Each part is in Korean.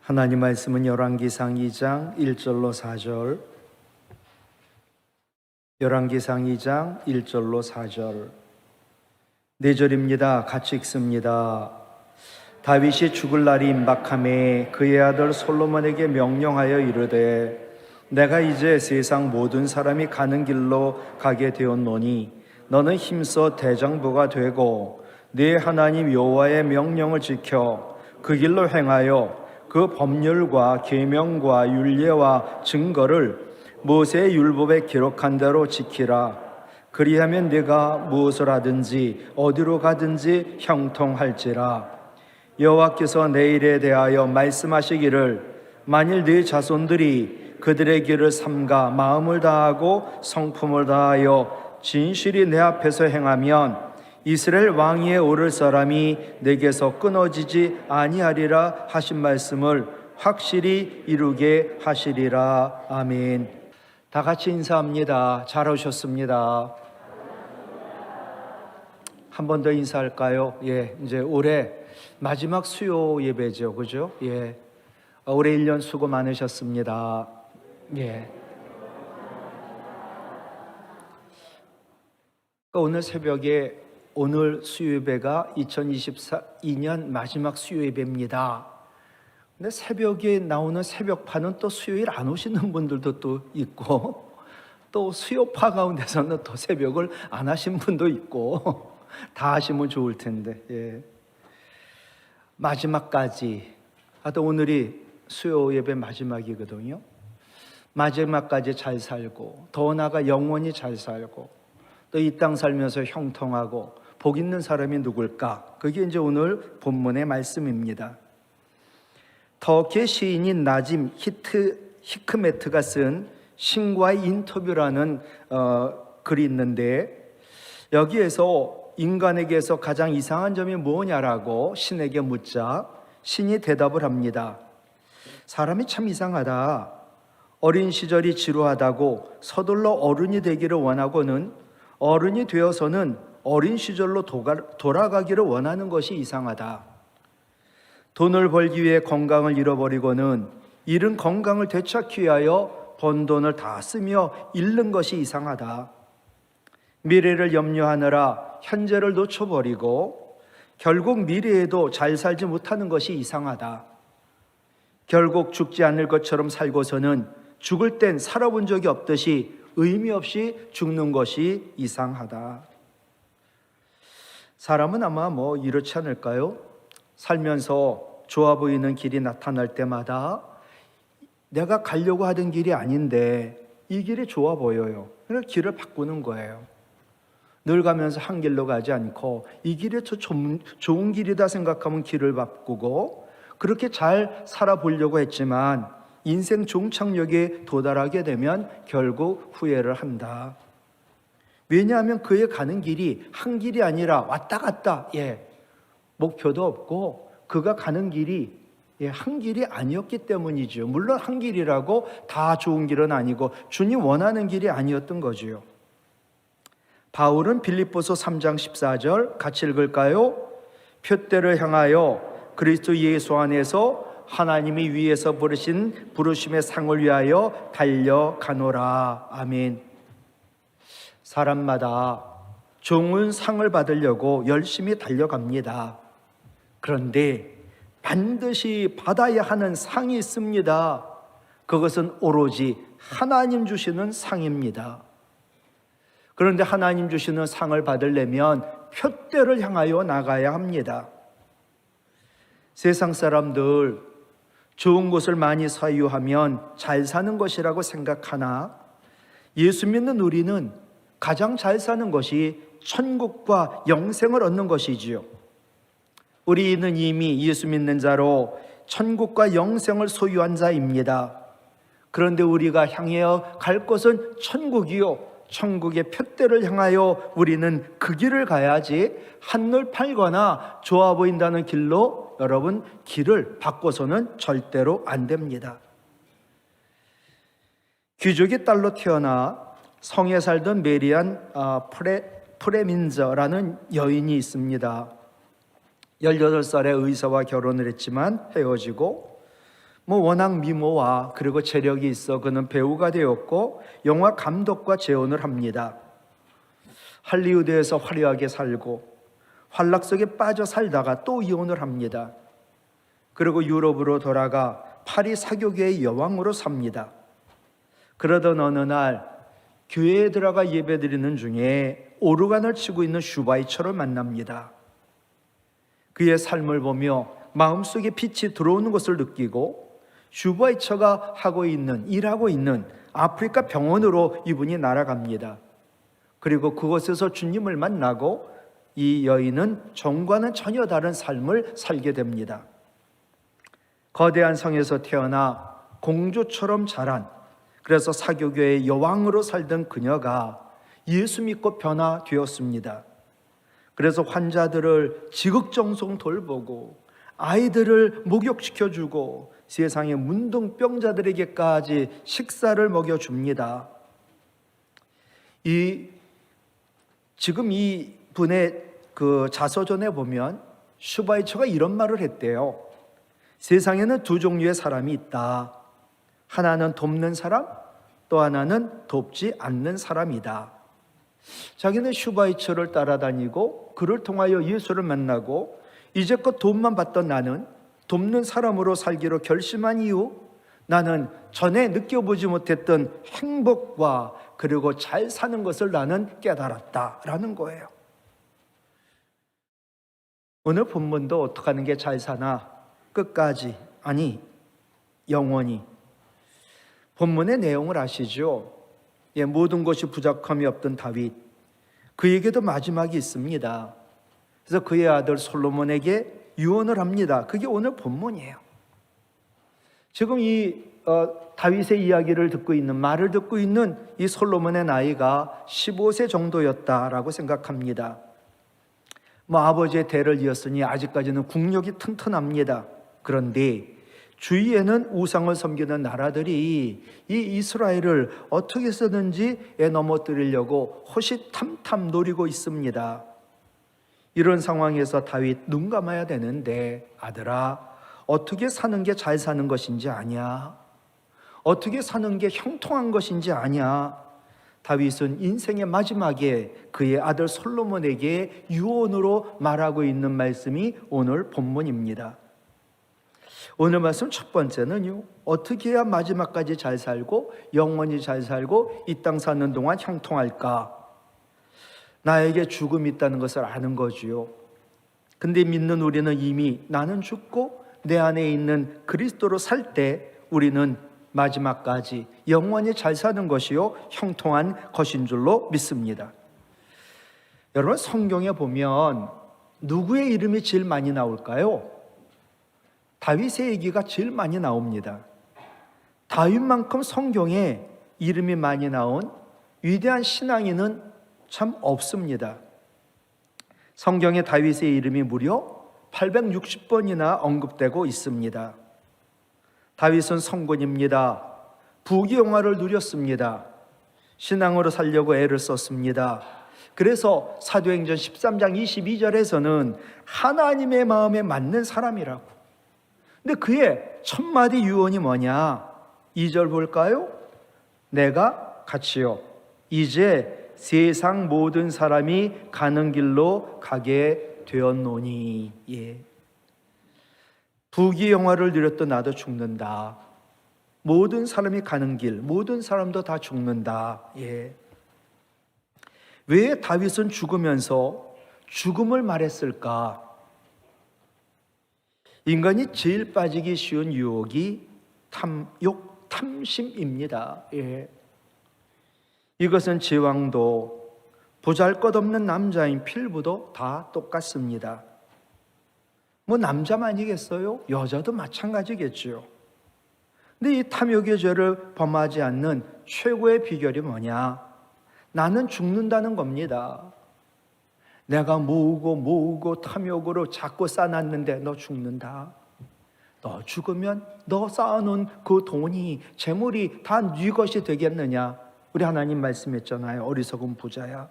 하나님 말씀은 열왕기상 2장 1절로 4절, 열왕기상 2장 1절로 4절, 4절입니다. 같이 읽습니다. 다윗이 죽을 날이 임박하매 그의 아들 솔로몬에게 명령하여 이르되 내가 이제 세상 모든 사람이 가는 길로 가게 되었노니 너는 힘써 대장부가 되고 네 하나님 여호와의 명령을 지켜 그 길로 행하여 그 법률과 계명과 율례와 증거를 모세의 율법에 기록한 대로 지키라. 그리하면 네가 무엇을 하든지 어디로 가든지 형통할지라. 여호와께서 내 일에 대하여 말씀하시기를 만일 네 자손들이 그들의 길을 삼가 마음을 다하고 성품을 다하여 진실이 내 앞에서 행하면 이스라엘 왕위에 오를 사람이 내게서 끊어지지 아니하리라 하신 말씀을 확실히 이루게 하시리라. 아멘. 다 같이 인사합니다. 잘 오셨습니다. 한 번 더 인사할까요? 이제 올해 마지막 수요 예배죠, 그죠? 올해 1년 수고 많으셨습니다. 오늘 새벽에 오늘 수요예배가 2024년 마지막 수요예배입니다. 근데 새벽에 나오는 새벽파는 또 수요일 안 오시는 분들도 또 있고, 또 수요파 가운데서는 또 새벽을 안 하신 분도 있고, 다 하시면 좋을 텐데, 마지막까지, 또 오늘이 수요예배 마지막이거든요. 마지막까지 잘 살고, 더 나아가 영원히 잘 살고, 또 이 땅 살면서 형통하고 복 있는 사람이 누굴까? 그게 이제 오늘 본문의 말씀입니다. 터키의 시인인 나짐 히크메트가 쓴 신과의 인터뷰라는 글이 있는데, 여기에서 인간에게서 가장 이상한 점이 뭐냐라고 신에게 묻자 신이 대답을 합니다. 사람이 참 이상하다. 어린 시절이 지루하다고 서둘러 어른이 되기를 원하고는 어른이 되어서는 어린 시절로 돌아가기를 원하는 것이 이상하다. 돈을 벌기 위해 건강을 잃어버리고는 잃은 건강을 되찾기 위하여 번 돈을 다 쓰며 잃는 것이 이상하다. 미래를 염려하느라 현재를 놓쳐버리고 결국 미래에도 잘 살지 못하는 것이 이상하다. 결국 죽지 않을 것처럼 살고서는 죽을 땐 살아본 적이 없듯이 의미 없이 죽는 것이 이상하다. 사람은 아마 이렇지 않을까요? 살면서 좋아 보이는 길이 나타날 때마다 내가 가려고 하던 길이 아닌데 이 길이 좋아 보여요. 그래서 길을 바꾸는 거예요. 늘 가면서 한 길로 가지 않고 이 길이 더 좋은 길이다 생각하면 길을 바꾸고, 그렇게 잘 살아보려고 했지만 인생 종착역에 도달하게 되면 결국 후회를 한다. 왜냐하면 그의 가는 길이 한 길이 아니라 왔다 갔다, 목표도 없고 그가 가는 길이 한 길이 아니었기 때문이죠. 물론 한 길이라고 다 좋은 길은 아니고 주님 원하는 길이 아니었던 거지요. 바울은 빌립보서 3장 14절 같이 읽을까요? 표대를 향하여 그리스도 예수 안에서 하나님이 위에서 부르신 부르심의 상을 위하여 달려가노라. 아멘. 사람마다 좋은 상을 받으려고 열심히 달려갑니다. 그런데 반드시 받아야 하는 상이 있습니다. 그것은 오로지 하나님 주시는 상입니다. 그런데 하나님 주시는 상을 받으려면 표대를 향하여 나가야 합니다. 세상 사람들 좋은 곳을 많이 사유하면 잘 사는 것이라고 생각하나, 예수 믿는 우리는 가장 잘 사는 것이 천국과 영생을 얻는 것이지요. 우리는 이미 예수 믿는 자로 천국과 영생을 소유한 자입니다. 그런데 우리가 향해 갈 곳은 천국이요, 천국의 표대를 향하여 우리는 그 길을 가야지 한눈 팔거나 좋아 보인다는 길로 여러분 길을 바꿔서는 절대로 안 됩니다. 귀족의 딸로 태어나 성에 살던 메리안 프레민저라는 여인이 있습니다. 18살에 의사와 결혼을 했지만 헤어지고 워낙 미모와 그리고 재력이 있어 그는 배우가 되었고 영화 감독과 재혼을 합니다. 할리우드에서 화려하게 살고 환락 속에 빠져 살다가 또 이혼을 합니다. 그리고 유럽으로 돌아가 파리 사교계의 여왕으로 삽니다. 그러던 어느 날 교회에 들어가 예배드리는 중에 오르간을 치고 있는 슈바이처를 만납니다. 그의 삶을 보며 마음속에 빛이 들어오는 것을 느끼고 슈바이처가 일하고 있는 아프리카 병원으로 이분이 날아갑니다. 그리고 그곳에서 주님을 만나고 이 여인은 전과는 전혀 다른 삶을 살게 됩니다. 거대한 성에서 태어나 공주처럼 자란, 그래서 사교교의 여왕으로 살던 그녀가 예수 믿고 변화되었습니다. 그래서 환자들을 지극정성 돌보고 아이들을 목욕시켜주고 세상의 문둥병자들에게까지 식사를 먹여줍니다. 지금 이 분의 그 자서전에 보면 슈바이처가 이런 말을 했대요. 세상에는 두 종류의 사람이 있다. 하나는 돕는 사람, 또 하나는 돕지 않는 사람이다. 자기는 슈바이처를 따라다니고 그를 통하여 예수를 만나고 이제껏 돈만 받던 나는 돕는 사람으로 살기로 결심한 이후 나는 전에 느껴보지 못했던 행복과 그리고 잘 사는 것을 나는 깨달았다라는 거예요. 오늘 본문도 어떻게 하는 게 잘 사나? 끝까지, 아니 영원히. 본문의 내용을 아시죠? 모든 것이 부족함이 없던 다윗, 그에게도 마지막이 있습니다. 그래서 그의 아들 솔로몬에게 유언을 합니다. 그게 오늘 본문이에요. 지금 이 다윗의 이야기를 듣고 있는, 말을 듣고 있는 이 솔로몬의 나이가 15세 정도였다라고 생각합니다. 아버지의 대를 이었으니 아직까지는 국력이 튼튼합니다. 그런데 주위에는 우상을 섬기는 나라들이 이 이스라엘을 어떻게 해서든지 넘어뜨리려고 호시탐탐 노리고 있습니다. 이런 상황에서 다윗 눈 감아야 되는데, 아들아, 어떻게 사는 게 잘 사는 것인지 아냐? 어떻게 사는 게 형통한 것인지 아냐? 다윗은 인생의 마지막에 그의 아들 솔로몬에게 유언으로 말하고 있는 말씀이 오늘 본문입니다. 오늘 말씀 첫 번째는요, 어떻게 해야 마지막까지 잘 살고 영원히 잘 살고 이 땅 사는 동안 형통할까? 나에게 죽음이 있다는 것을 아는 거지요. 근데 믿는 우리는 이미 나는 죽고 내 안에 있는 그리스도로 살 때 우리는 마지막까지 영원히 잘 사는 것이요 형통한 것인 줄로 믿습니다. 여러분, 성경에 보면 누구의 이름이 제일 많이 나올까요? 다윗의 얘기가 제일 많이 나옵니다. 다윗만큼 성경에 이름이 많이 나온 위대한 신앙인은 참 없습니다. 성경에 다윗의 이름이 무려 860번이나 언급되고 있습니다. 다윗은 성군입니다. 부귀영화를 누렸습니다. 신앙으로 살려고 애를 썼습니다. 그래서 사도행전 13장 22절에서는 하나님의 마음에 맞는 사람이라고. 근데 그의 첫 마디 유언이 뭐냐? 2절 볼까요? 내가 같이요, 이제 세상 모든 사람이 가는 길로 가게 되었노니. 부귀영화를 누렸던 나도 죽는다. 모든 사람이 가는 길, 모든 사람도 다 죽는다. 왜 다윗은 죽으면서 죽음을 말했을까? 인간이 제일 빠지기 쉬운 유혹이 탐심입니다. 이것은 제왕도 보잘것없는 남자인 필부도 다 똑같습니다. 남자만이겠어요? 여자도 마찬가지겠죠. 근데 이 탐욕의 죄를 범하지 않는 최고의 비결이 뭐냐? 나는 죽는다는 겁니다. 내가 모으고 탐욕으로 자꾸 쌓아놨는데 너 죽는다. 너 죽으면 너 쌓아놓은 그 돈이, 재물이 다 네 것이 되겠느냐? 우리 하나님 말씀했잖아요. 어리석은 부자야.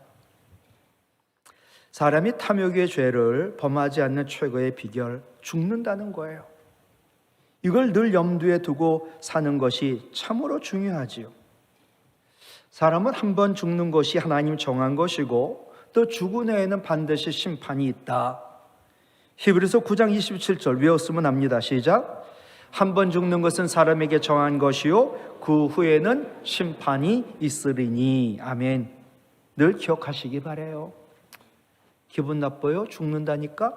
사람이 탐욕의 죄를 범하지 않는 최고의 비결, 죽는다는 거예요. 이걸 늘 염두에 두고 사는 것이 참으로 중요하지요. 사람은 한 번 죽는 것이 하나님 정한 것이고 또 죽은 후에는 반드시 심판이 있다. 히브리서 9장 27절 외웠으면 합니다. 시작. 한 번 죽는 것은 사람에게 정한 것이요 그 후에는 심판이 있으리니. 아멘. 늘 기억하시기 바라요. 기분 나빠요? 죽는다니까?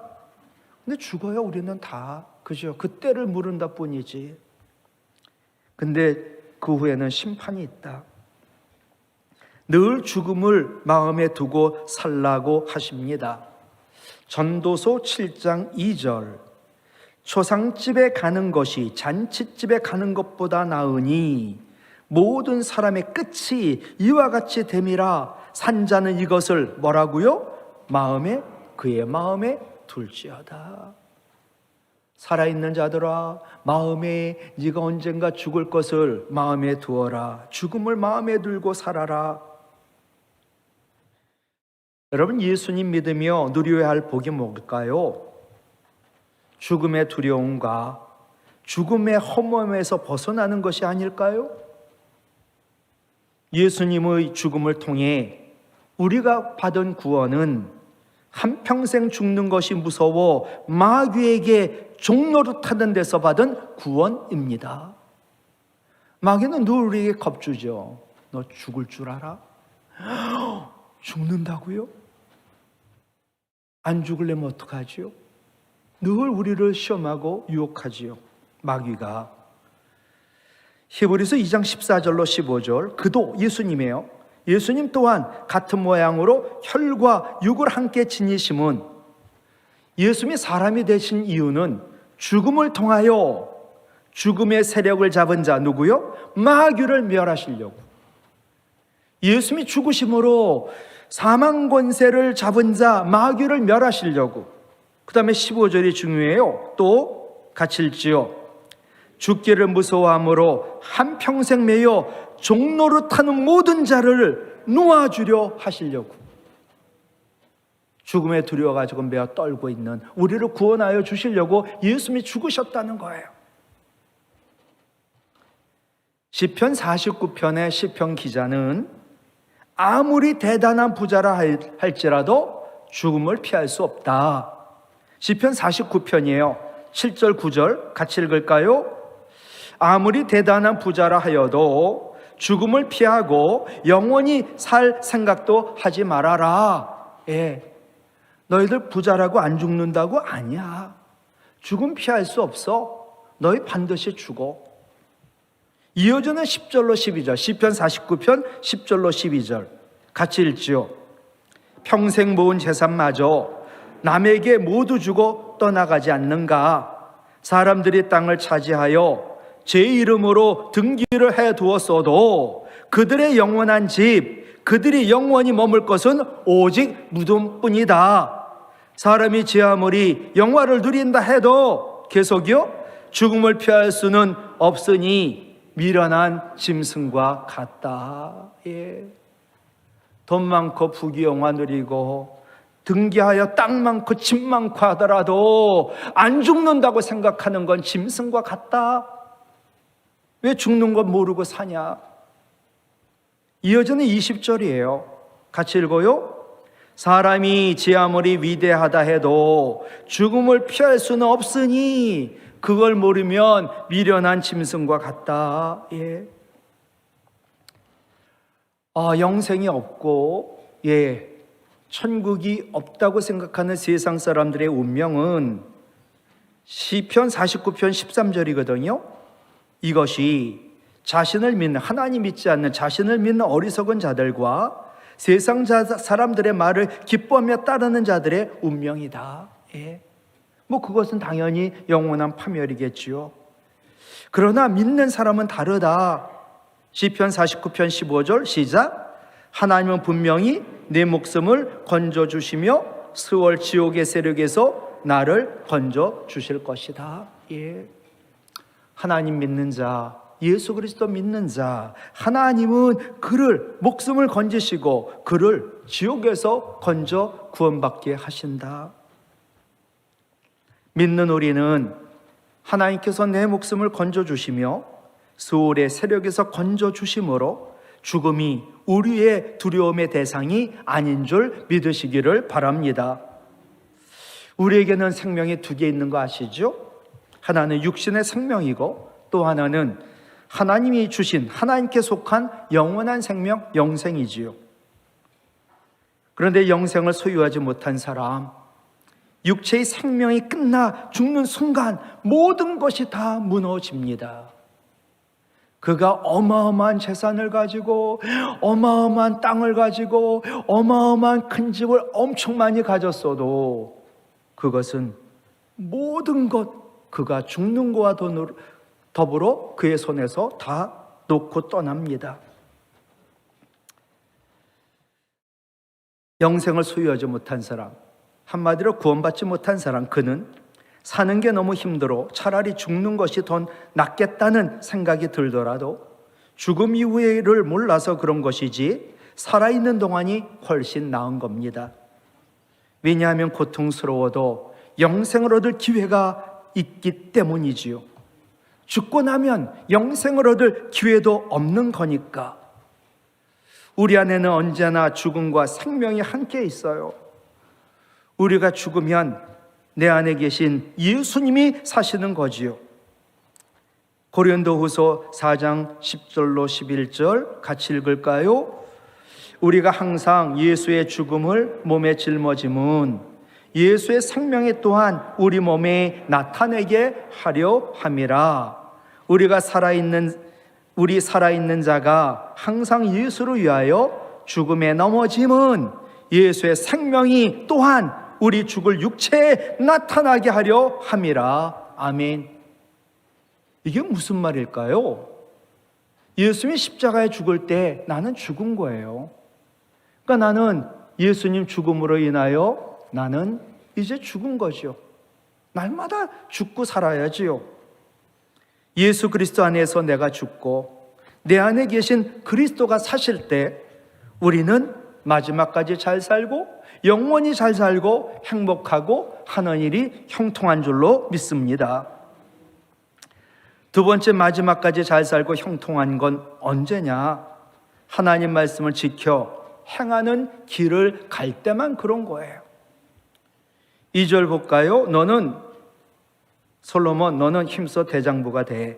근데 죽어요 우리는 다. 그죠? 그때를 물은다 뿐이지. 근데 그 후에는 심판이 있다. 늘 죽음을 마음에 두고 살라고 하십니다. 전도서 7장 2절 초상집에 가는 것이 잔치집에 가는 것보다 나으니 모든 사람의 끝이 이와 같이 됨이라. 산자는 이것을 뭐라고요? 그의 마음에 둘지어다. 살아있는 자들아, 마음에 네가 언젠가 죽을 것을 마음에 두어라. 죽음을 마음에 들고 살아라. 여러분, 예수님 믿으며 누려야 할 복이 뭘까요? 죽음의 두려움과 죽음의 허무함에서 벗어나는 것이 아닐까요? 예수님의 죽음을 통해 우리가 받은 구원은 한평생 죽는 것이 무서워 마귀에게 종노릇하는 데서 받은 구원입니다. 마귀는 늘 우리에게 겁주죠. 너 죽을 줄 알아? 죽는다고요? 안 죽으려면 어떡하지요? 늘 우리를 시험하고 유혹하지요, 마귀가. 히브리서 2장 14절로 15절 그도 예수님이에요. 예수님 또한 같은 모양으로 혈과 육을 함께 지니심은, 예수님이 사람이 되신 이유는 죽음을 통하여 죽음의 세력을 잡은 자 누구요? 마귀를 멸하시려고. 예수님이 죽으심으로 사망 권세를 잡은 자 마귀를 멸하시려고. 그 다음에 15절이 중요해요. 또 같이 읽지요. 죽기를 무서워함으로 한평생 매여 종노릇하는 모든 자를 놓아주려 하시려고. 죽음에 두려워가지고 매어 떨고 있는 우리를 구원하여 주시려고 예수님이 죽으셨다는 거예요. 시편 49편의 시편 기자는 아무리 대단한 부자라 할지라도 죽음을 피할 수 없다. 시편 49편이에요. 7절 9절 같이 읽을까요? 아무리 대단한 부자라 하여도 죽음을 피하고 영원히 살 생각도 하지 말아라. 예, 너희들 부자라고 안 죽는다고? 아니야. 죽음 피할 수 없어. 너희 반드시 죽어. 이어지는 10절로 12절 시편 49편 10절로 12절 같이 읽지요. 평생 모은 재산마저 남에게 모두 주고 떠나가지 않는가? 사람들이 땅을 차지하여 제 이름으로 등기를 해두었어도 그들의 영원한 집, 그들이 영원히 머물 것은 오직 무덤뿐이다. 사람이 제 아무리 영화를 누린다 해도 계속이요 죽음을 피할 수는 없으니 미련한 짐승과 같다. 예. 돈 많고 부귀영화 누리고 등기하여 땅 많고 집 많고 하더라도 안 죽는다고 생각하는 건 짐승과 같다. 왜 죽는 건 모르고 사냐? 이어지는 20절이에요. 같이 읽어요. 사람이 제 아무리 위대하다 해도 죽음을 피할 수는 없으니 그걸 모르면 미련한 짐승과 같다. 예. 영생이 없고 천국이 없다고 생각하는 세상 사람들의 운명은 시편 49편 13절이거든요. 이것이 자신을 믿는, 하나님 믿지 않는 자신을 믿는 어리석은 자들과 세상 사람들의 말을 기뻐하며 따르는 자들의 운명이다. 예. 그것은 당연히 영원한 파멸이겠지요. 그러나 믿는 사람은 다르다. 시편 49편 15절 시작. 하나님은 분명히 내 목숨을 건져주시며 스월 지옥의 세력에서 나를 건져주실 것이다. 예. 하나님 믿는 자, 예수 그리스도 믿는 자, 하나님은 그를 목숨을 건지시고 그를 지옥에서 건져 구원받게 하신다. 믿는 우리는 하나님께서 내 목숨을 건져주시며 수월의 세력에서 건져주심으로 죽음이 우리의 두려움의 대상이 아닌 줄 믿으시기를 바랍니다. 우리에게는 생명이 두 개 있는 거 아시죠? 하나는 육신의 생명이고 또 하나는 하나님이 주신 하나님께 속한 영원한 생명, 영생이지요. 그런데 영생을 소유하지 못한 사람, 육체의 생명이 끝나 죽는 순간 모든 것이 다 무너집니다. 그가 어마어마한 재산을 가지고 어마어마한 땅을 가지고 어마어마한 큰 집을 엄청 많이 가졌어도 그것은 모든 것, 그가 죽는 것과 더불어 그의 손에서 다 놓고 떠납니다. 영생을 소유하지 못한 사람, 한마디로 구원받지 못한 사람, 그는 사는 게 너무 힘들어 차라리 죽는 것이 더 낫겠다는 생각이 들더라도 죽음 이후를 몰라서 그런 것이지 살아있는 동안이 훨씬 나은 겁니다. 왜냐하면 고통스러워도 영생을 얻을 기회가 있기 때문이지요. 죽고 나면 영생을 얻을 기회도 없는 거니까. 우리 안에는 언제나 죽음과 생명이 함께 있어요. 우리가 죽으면 내 안에 계신 예수님이 사시는 거지요. 고린도후서 4장 10절로 11절 같이 읽을까요? 우리가 항상 예수의 죽음을 몸에 짊어짐은 예수의 생명이 또한 우리 몸에 나타내게 하려 함이라. 우리 살아있는 자가 항상 예수를 위하여 죽음에 넘어짐은 예수의 생명이 또한 우리 죽을 육체에 나타나게 하려 함이라. 아멘. 이게 무슨 말일까요? 예수님이 십자가에 죽을 때 나는 죽은 거예요. 그러니까 나는 예수님 죽음으로 인하여 나는 이제 죽은 거죠. 날마다 죽고 살아야지요. 예수 그리스도 안에서 내가 죽고 내 안에 계신 그리스도가 사실 때 우리는 마지막까지 잘 살고 영원히 잘 살고 행복하고 하는 일이 형통한 줄로 믿습니다. 두 번째, 마지막까지 잘 살고 형통한 건 언제냐? 하나님 말씀을 지켜 행하는 길을 갈 때만 그런 거예요. 2절 볼까요? 솔로몬 너는 힘써 대장부가 돼.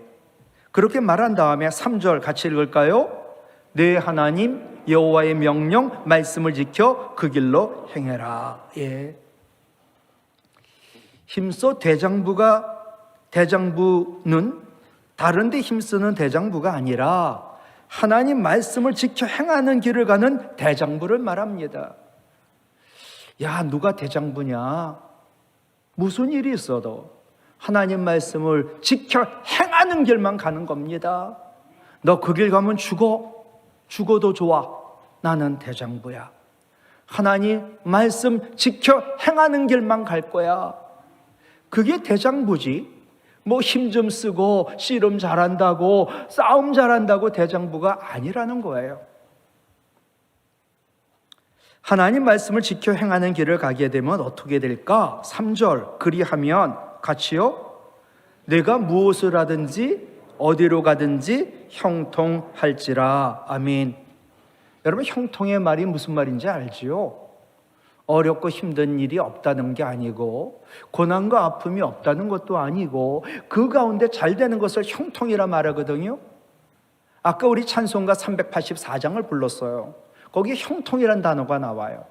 그렇게 말한 다음에 3절 같이 읽을까요? 내 하나님 여호와의 명령 말씀을 지켜 그 길로 행해라. 예. 힘써 대장부는 다른 데 힘쓰는 대장부가 아니라 하나님 말씀을 지켜 행하는 길을 가는 대장부를 말합니다. 야, 누가 대장부냐? 무슨 일이 있어도 하나님 말씀을 지켜 행하는 길만 가는 겁니다. 너 그 길 가면 죽어도 좋아. 나는 대장부야. 하나님 말씀 지켜 행하는 길만 갈 거야. 그게 대장부지. 뭐 힘 좀 쓰고 씨름 잘한다고 싸움 잘한다고 대장부가 아니라는 거예요. 하나님 말씀을 지켜 행하는 길을 가게 되면 어떻게 될까? 3절 그리하면 같이요. 내가 무엇을 하든지 어디로 가든지 형통할지라. 아멘. 여러분, 형통의 말이 무슨 말인지 알지요? 어렵고 힘든 일이 없다는 게 아니고 고난과 아픔이 없다는 것도 아니고 그 가운데 잘 되는 것을 형통이라 말하거든요. 아까 우리 찬송가 384장을 불렀어요. 거기에 형통이란 단어가 나와요.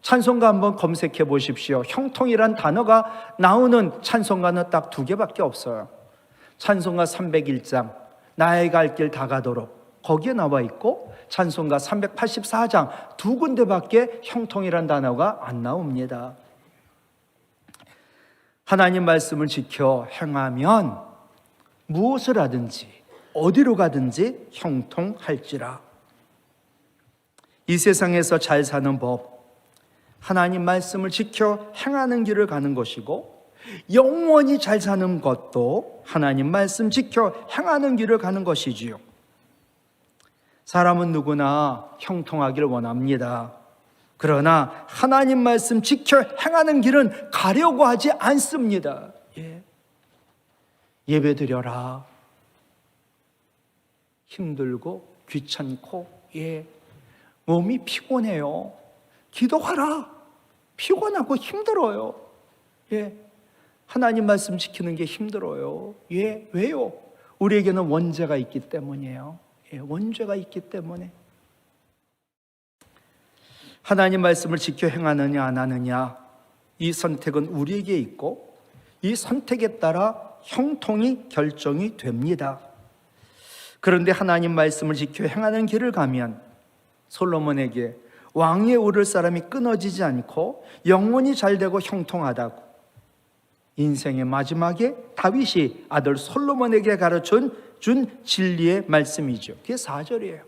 찬송가 한번 검색해 보십시오. 형통이란 단어가 나오는 찬송가는 딱 2개밖에 없어요. 찬송가 301장 나의 갈 길 다 가도록 거기에 나와 있고 찬송가 384장 2군데밖에 형통이란 단어가 안 나옵니다. 하나님 말씀을 지켜 행하면 무엇을 하든지 어디로 가든지 형통할지라. 이 세상에서 잘 사는 법, 하나님 말씀을 지켜 행하는 길을 가는 것이고 영원히 잘 사는 것도 하나님 말씀 지켜 행하는 길을 가는 것이지요. 사람은 누구나 형통하길 원합니다. 그러나 하나님 말씀 지켜 행하는 길은 가려고 하지 않습니다. 예. 예배드려라. 힘들고 귀찮고 몸이 피곤해요. 기도하라. 피곤하고 힘들어요. 하나님 말씀 지키는 게 힘들어요. 왜요? 우리에게는 원죄가 있기 때문이에요. 원죄가 있기 때문에. 하나님 말씀을 지켜 행하느냐 안 하느냐, 이 선택은 우리에게 있고 이 선택에 따라 형통이 결정이 됩니다. 그런데 하나님 말씀을 지켜 행하는 길을 가면 솔로몬에게 왕위에 오를 사람이 끊어지지 않고 영원히 잘되고 형통하다고, 인생의 마지막에 다윗이 아들 솔로몬에게 가르쳐 준 진리의 말씀이죠. 그게 4절이에요.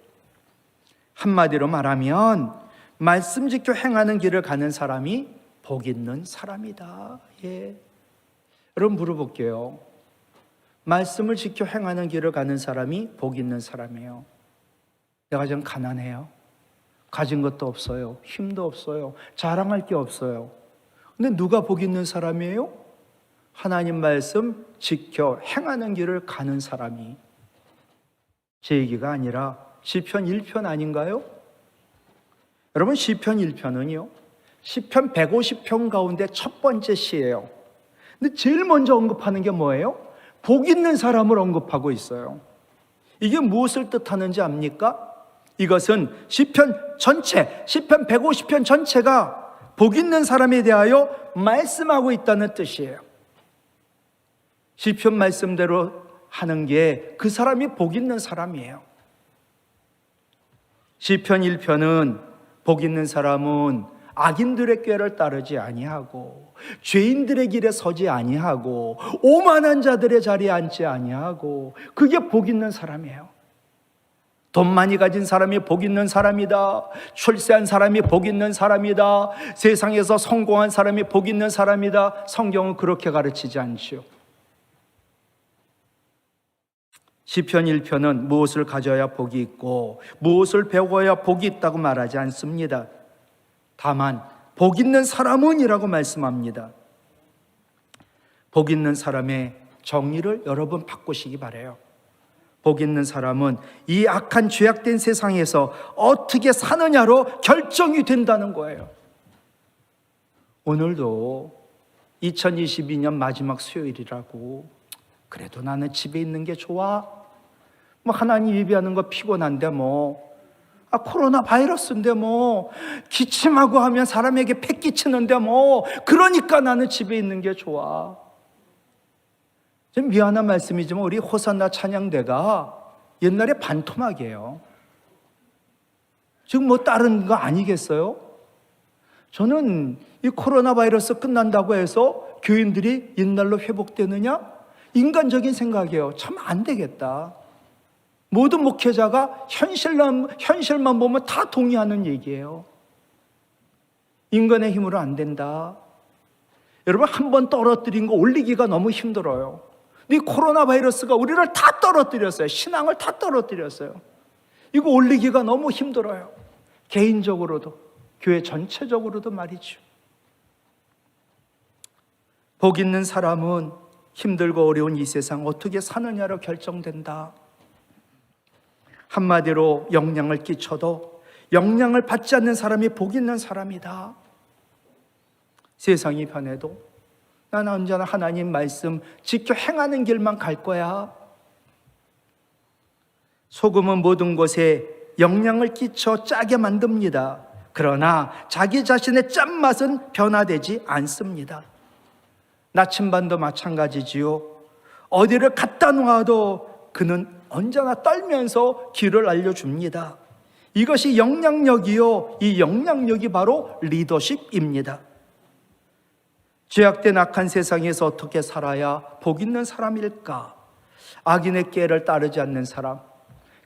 한마디로 말하면 말씀 지켜 행하는 길을 가는 사람이 복 있는 사람이다. 여러분 물어볼게요. 말씀을 지켜 행하는 길을 가는 사람이 복 있는 사람이에요. 내가 좀 가난해요. 가진 것도 없어요. 힘도 없어요. 자랑할 게 없어요. 근데 누가 복 있는 사람이에요? 하나님 말씀 지켜 행하는 길을 가는 사람이. 제 얘기가 아니라 시편 1편 아닌가요? 여러분 시편 1편은요 시편 150편 가운데 첫 번째 시예요. 근데 제일 먼저 언급하는 게 뭐예요? 복 있는 사람을 언급하고 있어요. 이게 무엇을 뜻하는지 압니까? 이것은 시편 전체, 시편 150편 전체가 복 있는 사람에 대하여 말씀하고 있다는 뜻이에요. 시편 말씀대로 하는 게 그 사람이 복 있는 사람이에요. 시편 1편은 복 있는 사람은 악인들의 꾀를 따르지 아니하고 죄인들의 길에 서지 아니하고 오만한 자들의 자리에 앉지 아니하고, 그게 복 있는 사람이에요. 돈 많이 가진 사람이 복 있는 사람이다. 출세한 사람이 복 있는 사람이다. 세상에서 성공한 사람이 복 있는 사람이다. 성경은 그렇게 가르치지 않지요. 시편 1편은 무엇을 가져야 복이 있고 무엇을 배워야 복이 있다고 말하지 않습니다. 다만 복 있는 사람은 이라고 말씀합니다. 복 있는 사람의 정의를 여러분 바꾸시기 바라요. 복 있는 사람은 이 악한 죄악된 세상에서 어떻게 사느냐로 결정이 된다는 거예요. 오늘도 2022년 마지막 수요일이라고, 그래도 나는 집에 있는 게 좋아. 하나님 예배하는 거 피곤한데 코로나 바이러스인데 기침하고 하면 사람에게 폐 끼치는데 그러니까 나는 집에 있는 게 좋아. 좀 미안한 말씀이지만 우리 호산나 찬양대가 옛날에 반토막이에요. 지금 다른 거 아니겠어요? 저는 이 코로나 바이러스 끝난다고 해서 교인들이 옛날로 회복되느냐? 인간적인 생각이에요. 참 안 되겠다. 모든 목회자가 현실만 보면 다 동의하는 얘기예요. 인간의 힘으로 안 된다. 여러분, 한 번 떨어뜨린 거 올리기가 너무 힘들어요. 이 코로나 바이러스가 우리를 다 떨어뜨렸어요. 신앙을 다 떨어뜨렸어요. 이거 올리기가 너무 힘들어요. 개인적으로도 교회 전체적으로도 말이죠. 복 있는 사람은 힘들고 어려운 이 세상 어떻게 사느냐로 결정된다. 한마디로 영향을 끼쳐도 영향을 받지 않는 사람이 복 있는 사람이다. 세상이 변해도 나는 언제나 하나님 말씀 지켜 행하는 길만 갈 거야. 소금은 모든 곳에 영향을 끼쳐 짜게 만듭니다. 그러나 자기 자신의 짠맛은 변화되지 않습니다. 나침반도 마찬가지지요. 어디를 갖다 놓아도 그는 언제나 떨면서 길을 알려줍니다. 이것이 영향력이요. 이 영향력이 바로 리더십입니다. 죄악된 악한 세상에서 어떻게 살아야 복 있는 사람일까? 악인의 꾀를 따르지 않는 사람,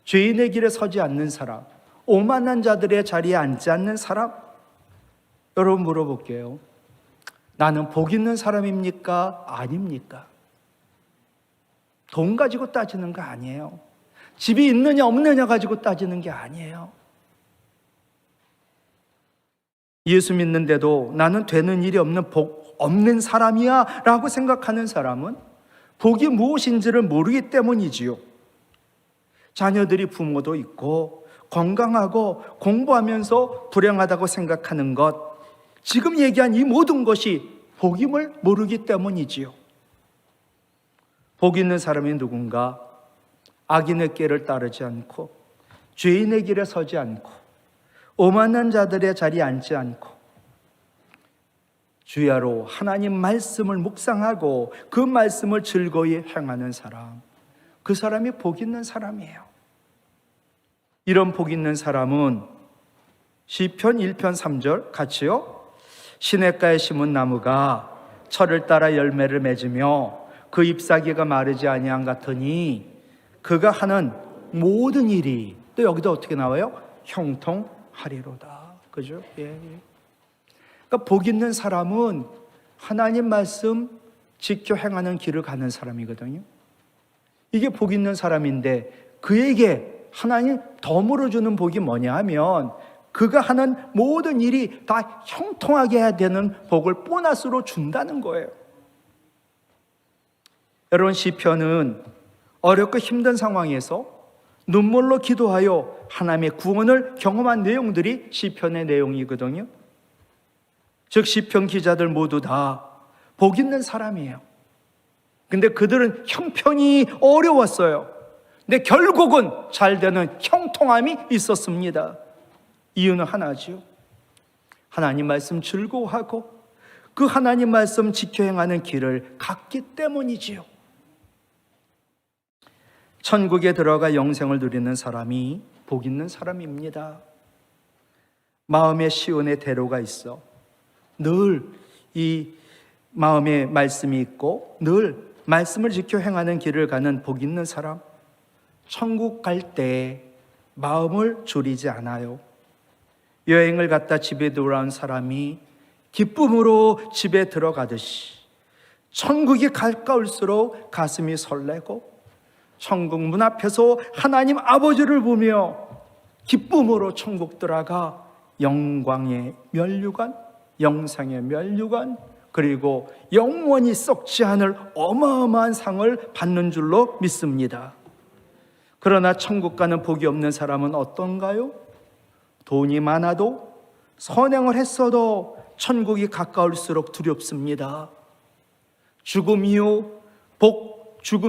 죄인의 길에 서지 않는 사람, 오만한 자들의 자리에 앉지 않는 사람. 여러분 물어볼게요. 나는 복 있는 사람입니까? 아닙니까? 돈 가지고 따지는 거 아니에요. 집이 있느냐 없느냐 가지고 따지는 게 아니에요. 예수 믿는데도 나는 되는 일이 없는 복 없는 사람이야 라고 생각하는 사람은 복이 무엇인지를 모르기 때문이지요. 자녀들이 부모도 있고 건강하고 공부하면서 불행하다고 생각하는 것, 지금 얘기한 이 모든 것이 복임을 모르기 때문이지요. 복 있는 사람이 누군가? 악인의 길을 따르지 않고 죄인의 길에 서지 않고 오만한 자들의 자리에 앉지 않고 주야로 하나님 말씀을 묵상하고 그 말씀을 즐거이 행하는 사람, 그 사람이 복 있는 사람이에요. 이런 복 있는 사람은 시편 1편 3절 같이요. 시냇가에 심은 나무가 철을 따라 열매를 맺으며 그 잎사귀가 마르지 아니한 같으니 그가 하는 모든 일이, 또 여기도 어떻게 나와요? 형통하리로다. 그죠? 예. 그러니까 복 있는 사람은 하나님 말씀 지켜 행하는 길을 가는 사람이거든요. 이게 복 있는 사람인데 그에게 하나님 덤으로 주는 복이 뭐냐 하면 그가 하는 모든 일이 다 형통하게 해야 되는 복을 보너스로 준다는 거예요. 여러분, 시편은 어렵고 힘든 상황에서 눈물로 기도하여 하나님의 구원을 경험한 내용들이 시편의 내용이거든요. 즉 시편 기자들 모두 다 복 있는 사람이에요. 근데 그들은 형편이 어려웠어요. 근데 결국은 잘 되는 형통함이 있었습니다. 이유는 하나지요. 하나님 말씀 즐거워하고 그 하나님 말씀 지켜 행하는 길을 갔기 때문이지요. 천국에 들어가 영생을 누리는 사람이 복 있는 사람입니다. 마음에 시온의 대로가 있어 늘 이 마음에 말씀이 있고 늘 말씀을 지켜 행하는 길을 가는 복 있는 사람, 천국 갈 때 마음을 졸이지 않아요. 여행을 갔다 집에 돌아온 사람이 기쁨으로 집에 들어가듯이 천국이 가까울수록 가슴이 설레고 천국 문 앞에서 하나님 아버지를 보며 기쁨으로 천국 들어가 영광의 면류관, 영생의 면류관, 그리고 영원히 썩지 않을 어마어마한 상을 받는 줄로 믿습니다. 그러나 천국 가는 복이 없는 사람은 어떤가요? 돈이 많아도 선행을 했어도 천국이 가까울수록 두렵습니다. 죽음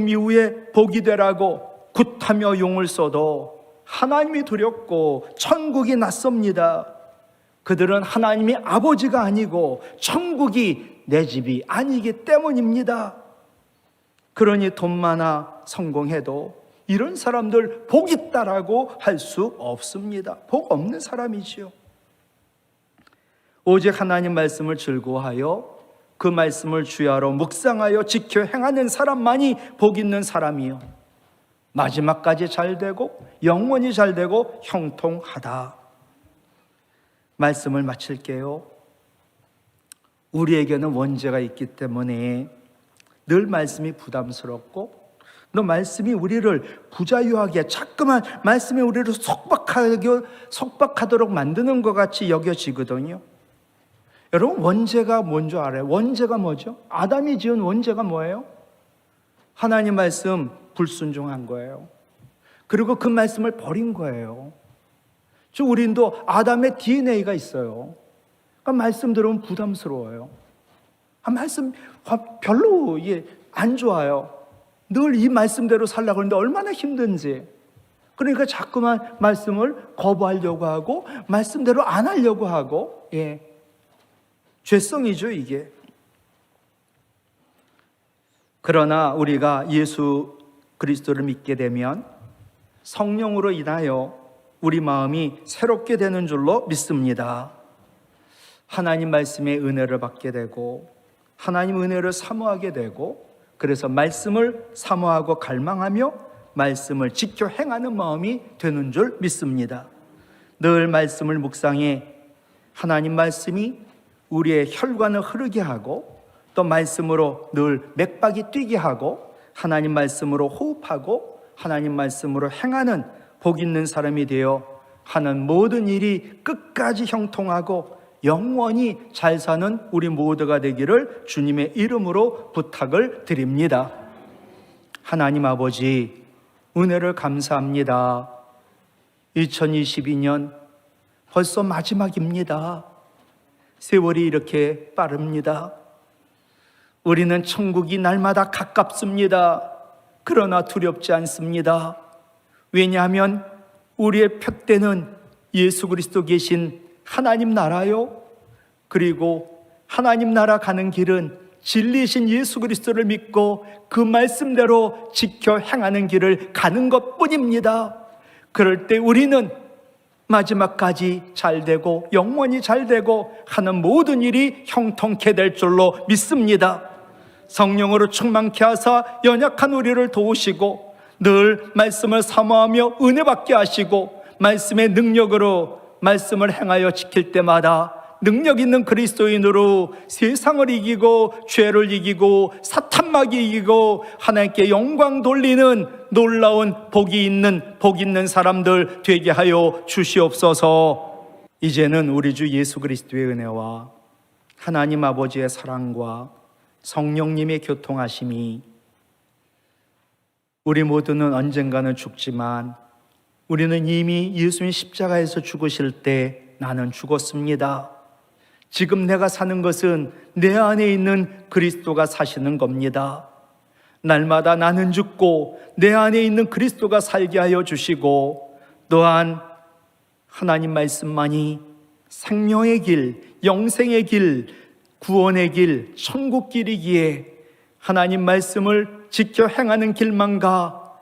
이후에 복이 되라고 굿하며 용을 써도 하나님이 두렵고 천국이 낯섭니다. 그들은 하나님이 아버지가 아니고 천국이 내 집이 아니기 때문입니다. 그러니 돈 많아 성공해도 이런 사람들 복 있다라고 할 수 없습니다. 복 없는 사람이지요. 오직 하나님 말씀을 즐거워하여 그 말씀을 주야로 묵상하여 지켜 행하는 사람만이 복 있는 사람이요, 마지막까지 잘 되고 영원히 잘 되고 형통하다. 말씀을 마칠게요. 우리에게는 원죄가 있기 때문에 늘 말씀이 부담스럽고 또 말씀이 우리를 부자유하게 자꾸만 말씀이 우리를 속박하도록 만드는 것 같이 여겨지거든요. 여러분, 원죄가 뭔지 알아요? 원죄가 뭐죠? 아담이 지은 원죄가 뭐예요? 하나님 말씀 불순종한 거예요. 그리고 그 말씀을 버린 거예요. 우린도 아담의 DNA가 있어요. 그러니까 말씀 들으면 부담스러워요. 말씀 별로 안 좋아요. 늘 이 말씀대로 살려고 하는데 얼마나 힘든지. 그러니까 자꾸만 말씀을 거부하려고 하고 말씀대로 안 하려고 하고, 죄성이죠, 이게. 그러나 우리가 예수 그리스도를 믿게 되면 성령으로 인하여 우리 마음이 새롭게 되는 줄로 믿습니다. 하나님 말씀의 은혜를 받게 되고 하나님 은혜를 사모하게 되고, 그래서 말씀을 사모하고 갈망하며 말씀을 지켜 행하는 마음이 되는 줄 믿습니다. 늘 말씀을 묵상해 하나님 말씀이 우리의 혈관을 흐르게 하고 또 말씀으로 늘 맥박이 뛰게 하고 하나님 말씀으로 호흡하고 하나님 말씀으로 행하는 복 있는 사람이 되어 하는 모든 일이 끝까지 형통하고 영원히 잘 사는 우리 모두가 되기를 주님의 이름으로 부탁을 드립니다. 하나님 아버지, 은혜를 감사합니다. 2022년 벌써 마지막입니다. 세월이 이렇게 빠릅니다. 우리는 천국이 날마다 가깝습니다. 그러나 두렵지 않습니다. 왜냐하면 우리의 푯대는 예수 그리스도 계신 하나님 나라요. 그리고 하나님 나라 가는 길은 진리이신 예수 그리스도를 믿고 그 말씀대로 지켜 행하는 길을 가는 것뿐입니다. 그럴 때 우리는 마지막까지 잘 되고 영원히 잘 되고 하는 모든 일이 형통케 될 줄로 믿습니다. 성령으로 충만케 하사 연약한 우리를 도우시고 늘 말씀을 사모하며 은혜 받게 하시고 말씀의 능력으로 말씀을 행하여 지킬 때마다 능력 있는 그리스도인으로 세상을 이기고 죄를 이기고 사탄마귀 이기고 하나님께 영광 돌리는 놀라운 복 있는 사람들 되게 하여 주시옵소서. 이제는 우리 주 예수 그리스도의 은혜와 하나님 아버지의 사랑과 성령님의 교통하심이, 우리 모두는 언젠가는 죽지만 우리는 이미 예수님 십자가에서 죽으실 때 나는 죽었습니다. 지금 내가 사는 것은 내 안에 있는 그리스도가 사시는 겁니다. 날마다 나는 죽고 내 안에 있는 그리스도가 살게 하여 주시고, 또한 하나님 말씀만이 생명의 길, 영생의 길, 구원의 길, 천국 길이기에 하나님 말씀을 지켜 행하는 길만 가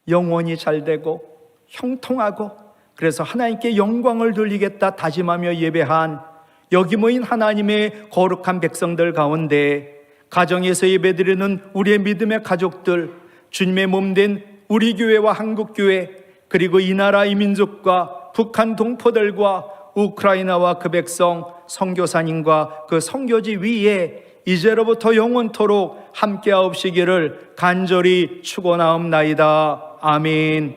영원히 잘 되고 형통하고, 그래서 하나님께 영광을 돌리겠다 다짐하며 예배한 여기 모인 하나님의 거룩한 백성들 가운데 가정에서 예배드리는 우리의 믿음의 가족들, 주님의 몸된 우리 교회와 한국교회, 그리고 이 나라 이 민족과 북한 동포들과 우크라이나와 그 백성, 선교사님과 그 선교지 위에 이제로부터 영원토록 함께하옵시기를 간절히 축원하옵나이다. 아멘.